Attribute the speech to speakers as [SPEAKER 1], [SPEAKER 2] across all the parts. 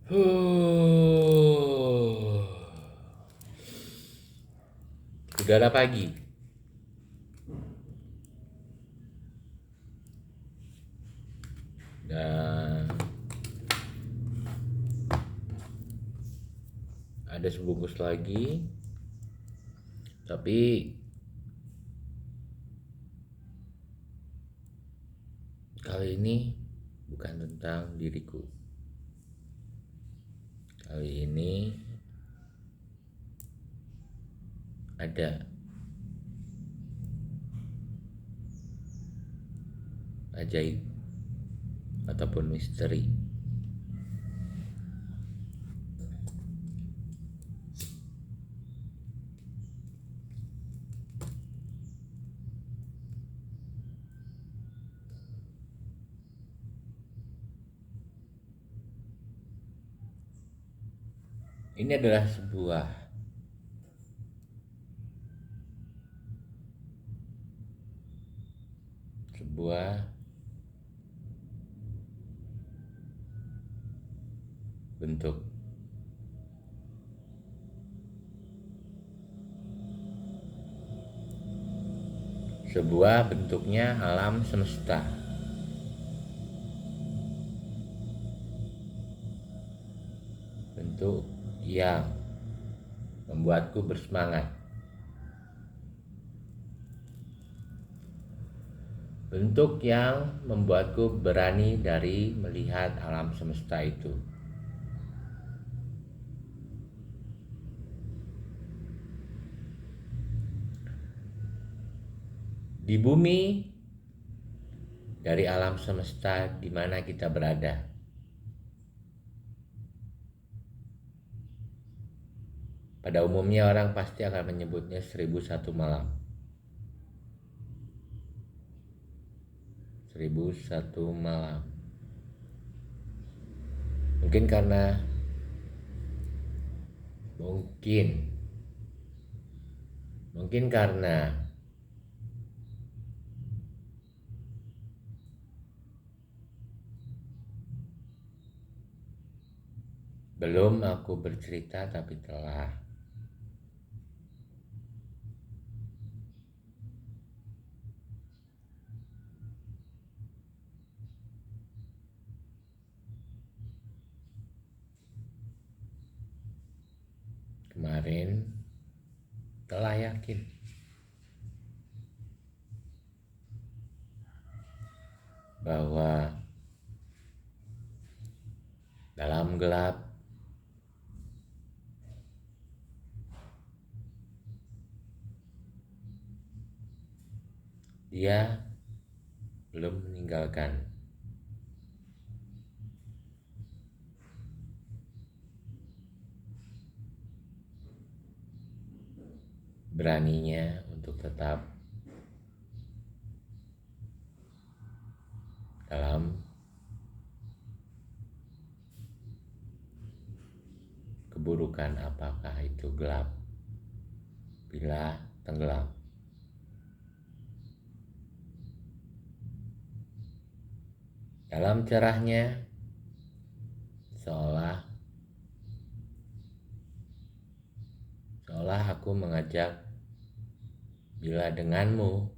[SPEAKER 1] Huh. Udara pagi dan ada sebungkus lagi, tapi kali ini bukan tentang diriku. Kali ini ada ajaib ataupun misteri. Ini adalah sebuah bentuk. Sebuah bentuknya alam semesta. Bentuk yang membuatku bersemangat. Bentuk yang membuatku berani dari melihat alam semesta itu. Di bumi, dari alam semesta di mana kita berada, pada umumnya orang pasti akan menyebutnya 1001 malam. 1001 malam. Mungkin karena mungkin karena belum aku bercerita tapi telah. Kemarin telah yakin bahwa dalam gelap dia belum meninggalkan beraninya untuk tetap dalam keburukan, apakah itu gelap bila tenggelam. Dalam cerahnya, seolah aku mengajak, bila denganmu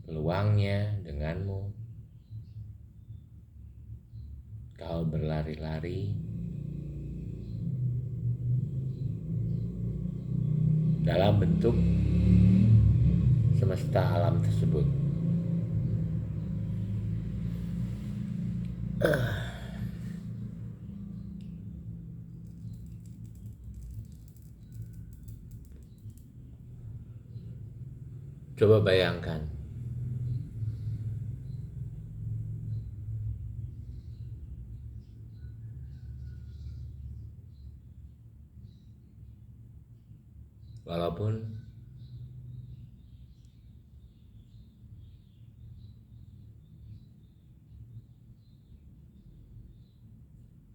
[SPEAKER 1] peluangnya, denganmu kau berlari-lari dalam bentuk semesta alam tersebut. Coba bayangkan, walaupun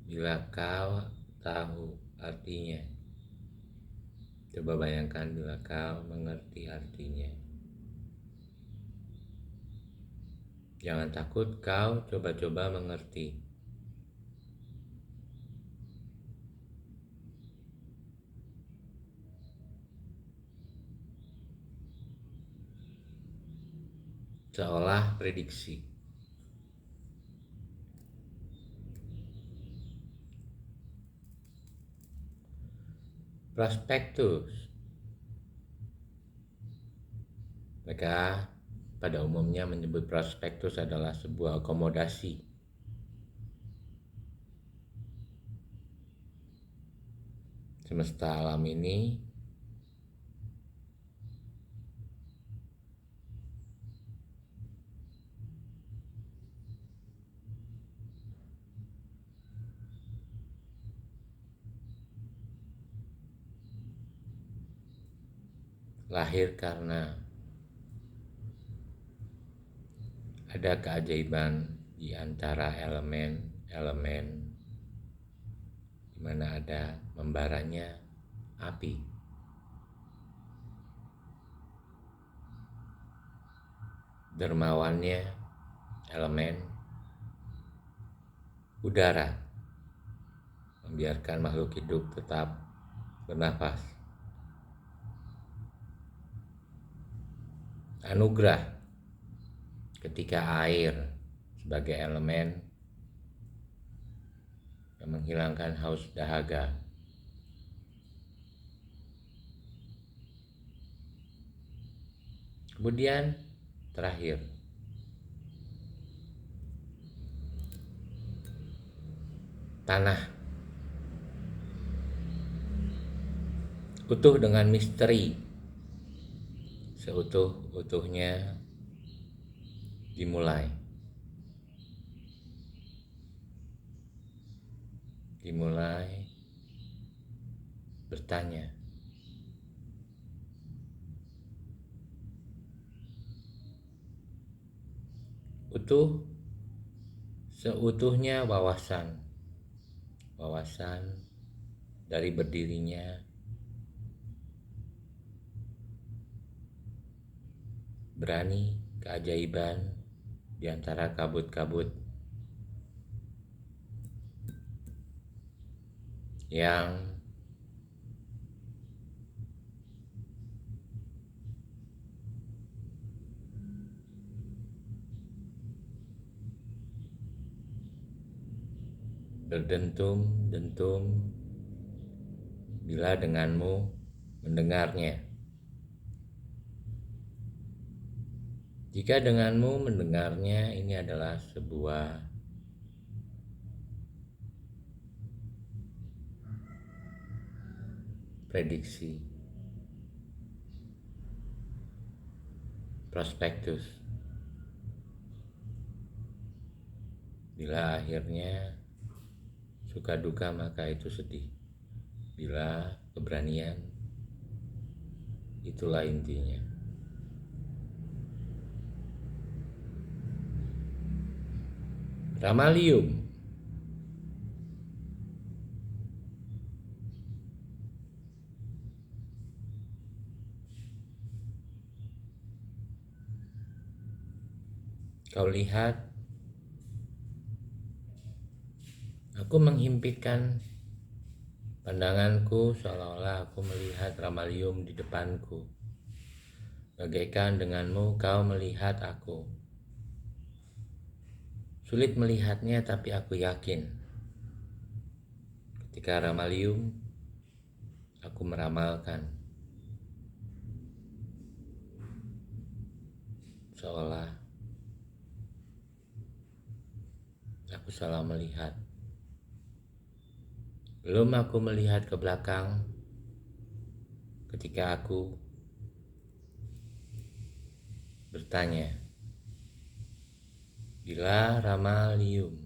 [SPEAKER 1] bila kau tahu artinya, coba bayangkan bila kau mengerti artinya, Jangan takut, kau coba-coba mengerti. Seolah prediksi. Prospektus. Mereka pada umumnya menyebut prospektus adalah sebuah akomodasi semesta alam ini lahir karena ada keajaiban di antara elemen-elemen di mana ada membaranya api, dermawannya elemen udara, membiarkan makhluk hidup tetap bernafas. Anugerah ketika air sebagai elemen yang menghilangkan haus dahaga. Kemudian terakhir, tanah utuh dengan misteri, seutuh-utuhnya dimulai bertanya. Utuh seutuhnya wawasan dari berdirinya berani keajaiban di antara kabut-kabut yang berdentum-dentum bila denganmu mendengarnya. Jika denganmu mendengarnya, ini adalah sebuah prediksi, prospektus. Bila akhirnya suka duka maka itu sedih. Bila keberanian, itulah intinya. Ramalium. Kau lihat, aku menghimpitkan pandanganku seolah-olah aku melihat Ramalium di depanku. Bagaikan denganmu kau melihat aku. Sulit melihatnya, tapi aku yakin ketika Ramalium aku meramalkan, seolah aku salah melihat. Belum aku melihat ke belakang ketika aku bertanya, bila Ramalium.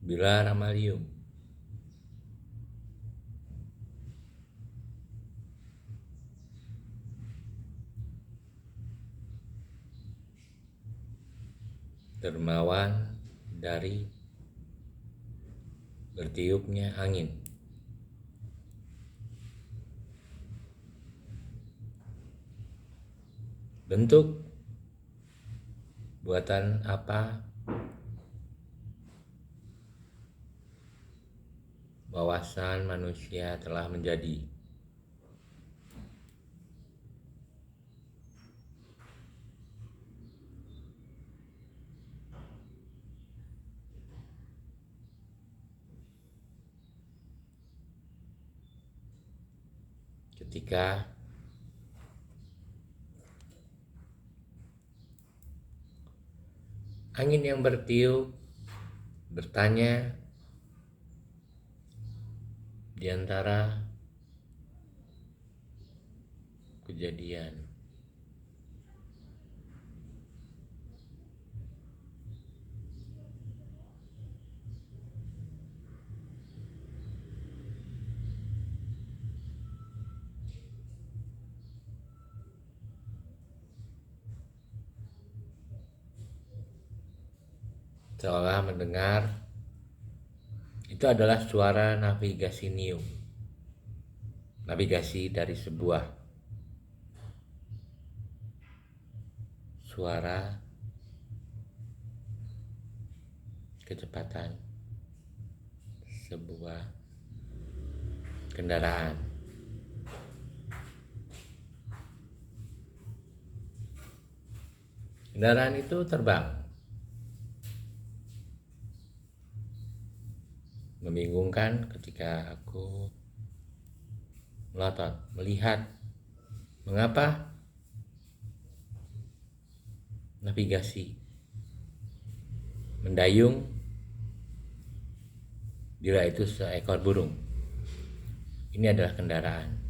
[SPEAKER 1] Bila Ramalium. dermawan dari bertiupnya angin. Bentuk buatan apa wawasan manusia telah menjadi? Ketika angin yang bertiup bertanya di antara kejadian, seolah mendengar itu adalah suara navigasi new, navigasi dari sebuah suara kecepatan sebuah kendaraan. Kendaraan itu terbang. Membingungkan ketika aku melotot, melihat mengapa navigasi mendayung bila itu seekor burung. Ini adalah kendaraan.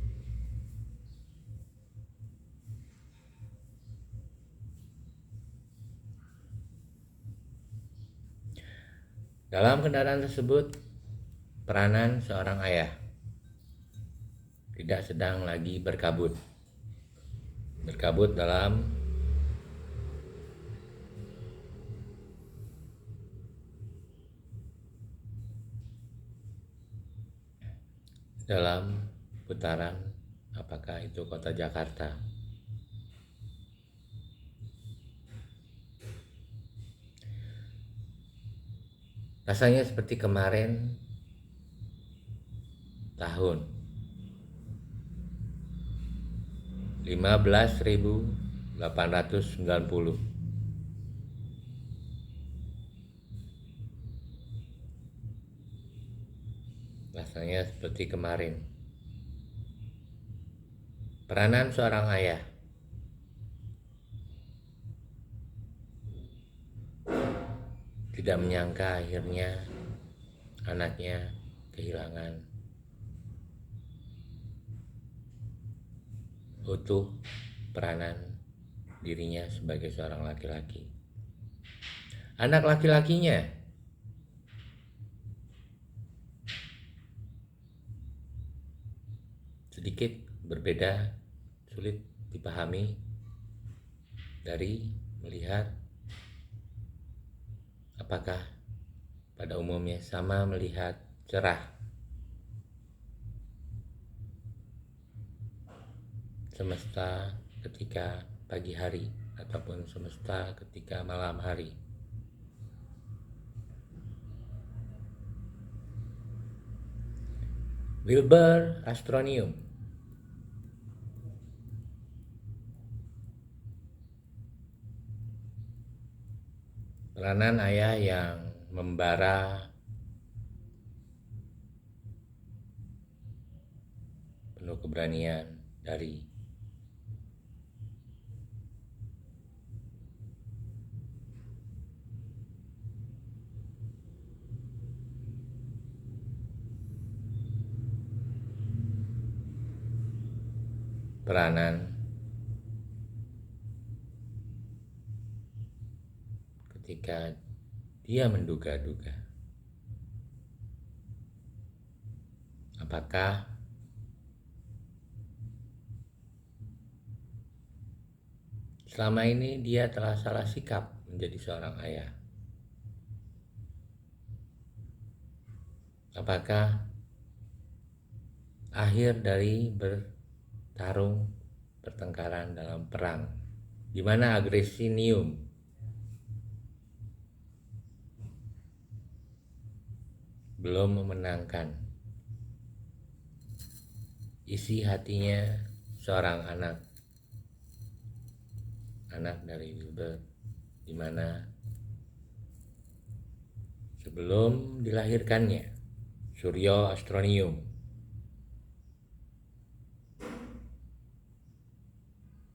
[SPEAKER 1] Dalam kendaraan tersebut, peranan seorang ayah tidak sedang lagi berkabut dalam putaran, apakah itu kota Jakarta. Rasanya seperti kemarin tahun 15.890. Rasanya seperti kemarin. Peranan seorang ayah tidak menyangka akhirnya anaknya kehilangan utuh peranan dirinya sebagai seorang laki-laki. Anak laki-lakinya sedikit berbeda, sulit dipahami dari melihat apakah pada umumnya sama melihat cerah semesta ketika pagi hari ataupun semesta ketika malam hari. Wilbur Astronium. Peranan ayah yang membara penuh keberanian dari peranan ketika dia menduga-duga apakah selama ini dia telah salah sikap menjadi seorang ayah. apakah akhir dari pertengkaran dalam perang, di mana Agresinium belum memenangkan isi hatinya seorang anak dari Wilbur, di mana sebelum dilahirkannya Suryo Astronium,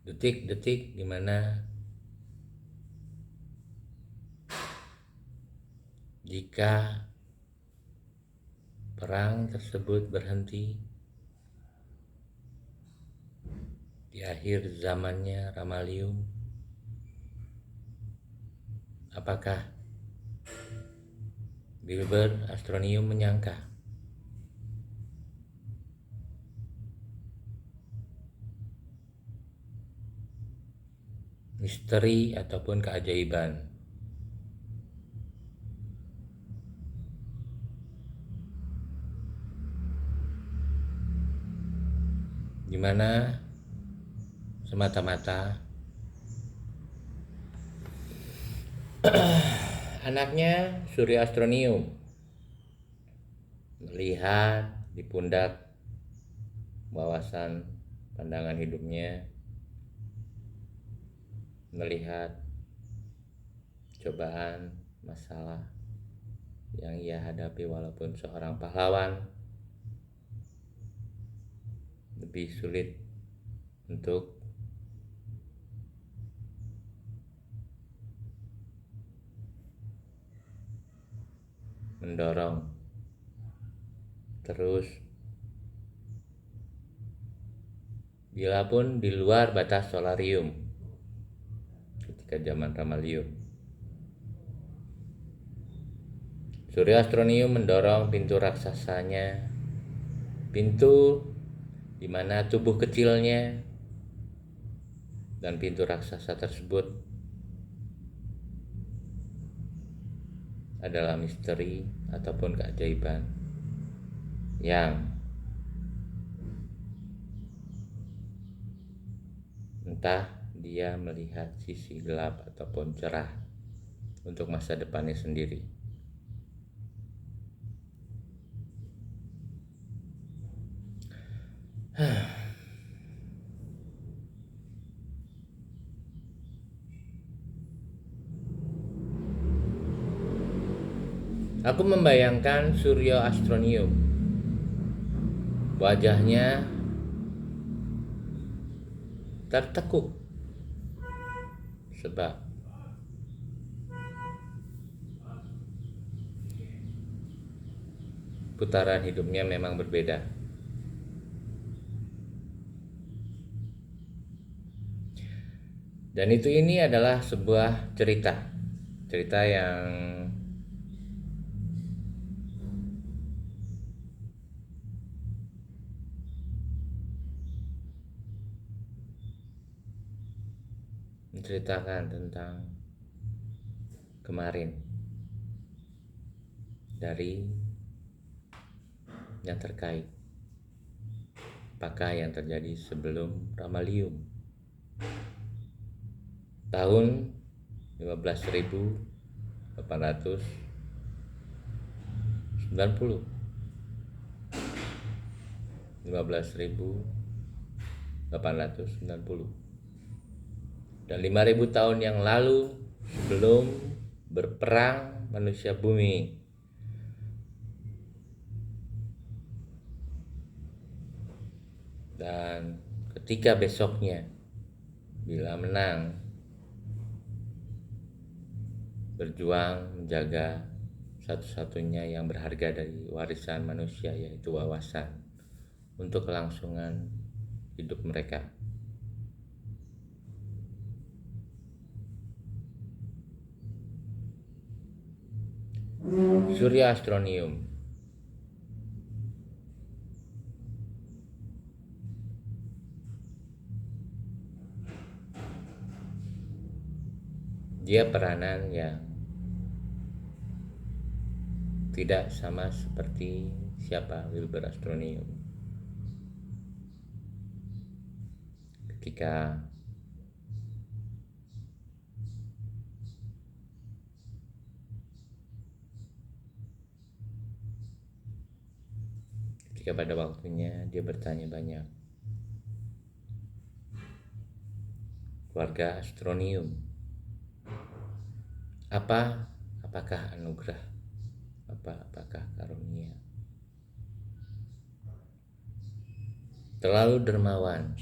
[SPEAKER 1] detik-detik di mana jika perang tersebut berhenti di akhir zamannya Ramalium, apakah Wilbur Astronium menyangka misteri ataupun keajaiban di mana semata-mata anaknya Suryo Astronium melihat di pundak wawasan pandangan hidupnya, melihat cobaan masalah yang ia hadapi walaupun seorang pahlawan, lebih sulit untuk mendorong terus, bila pun di luar batas solarium ketika zaman Ramalium. Suryo Astronium mendorong pintu raksasanya, pintu di mana tubuh kecilnya dan pintu raksasa tersebut adalah misteri ataupun keajaiban yang entah dia melihat sisi gelap ataupun cerah untuk masa depannya sendiri. Aku membayangkan Suryo Astronium, wajahnya tertekuk sebab putaran hidupnya memang berbeda. Dan ini adalah sebuah cerita yang menceritakan tentang kemarin dari yang terkait apakah yang terjadi sebelum Ramalium tahun 15.890 dan 5.000 tahun yang lalu sebelum berperang manusia bumi. Dan ketika besoknya bila menang, berjuang menjaga satu-satunya yang berharga dari warisan manusia, yaitu wawasan untuk kelangsungan hidup mereka. Suryo Astronium dia peranan yang tidak sama seperti siapa Wilbur Astronium. Ketika pada waktunya dia bertanya banyak, keluarga Astronium, apakah anugerah, apakah karunia? Terlalu dermawan,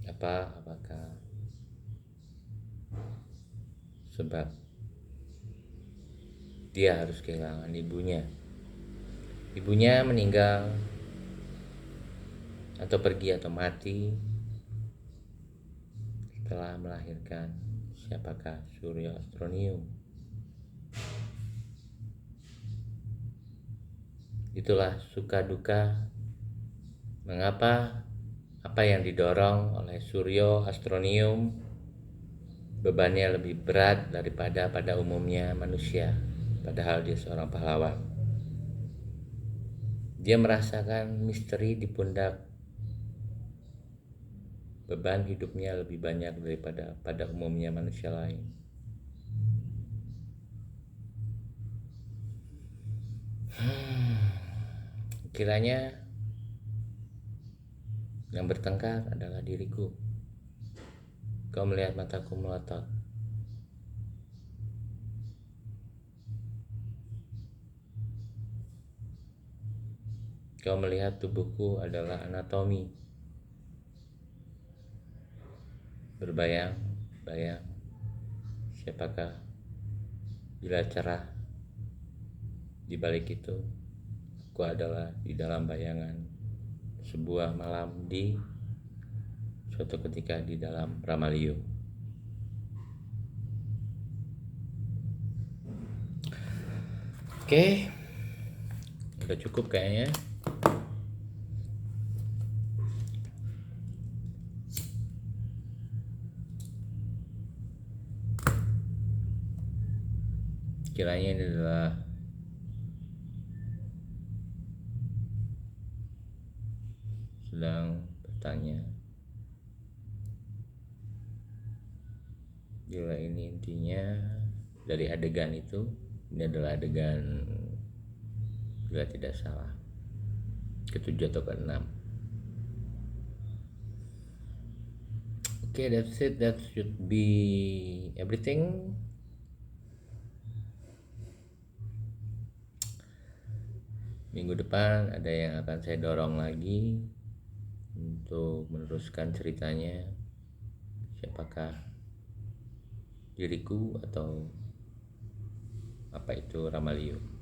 [SPEAKER 1] apakah sebab dia harus kehilangan ibunya meninggal atau pergi atau mati setelah melahirkan siapakah Suryo Astronium. Itulah suka duka mengapa apa yang didorong oleh Suryo Astronium bebannya lebih berat daripada pada umumnya manusia, padahal dia seorang pahlawan. Dia merasakan misteri di pundak, beban hidupnya lebih banyak daripada pada umumnya manusia lain. Kiranya yang bertengkar adalah diriku. Kau melihat mataku melotot. Kau melihat tubuhku adalah anatomi. Berbayang-bayang siapakah bila cerah. Di balik itu, aku adalah di dalam bayangan sebuah malam di suatu ketika di dalam Ramalium. Oke, udah cukup kayaknya. Kiranya ini adalah sedang bertanya, bila ini intinya dari adegan itu, ini adalah adegan bila tidak salah ke-7 atau ke-6. Okay, that's it. That should be everything. Minggu depan ada yang akan saya dorong lagi untuk meneruskan ceritanya. Siapakah diriku atau apa itu Ramalium?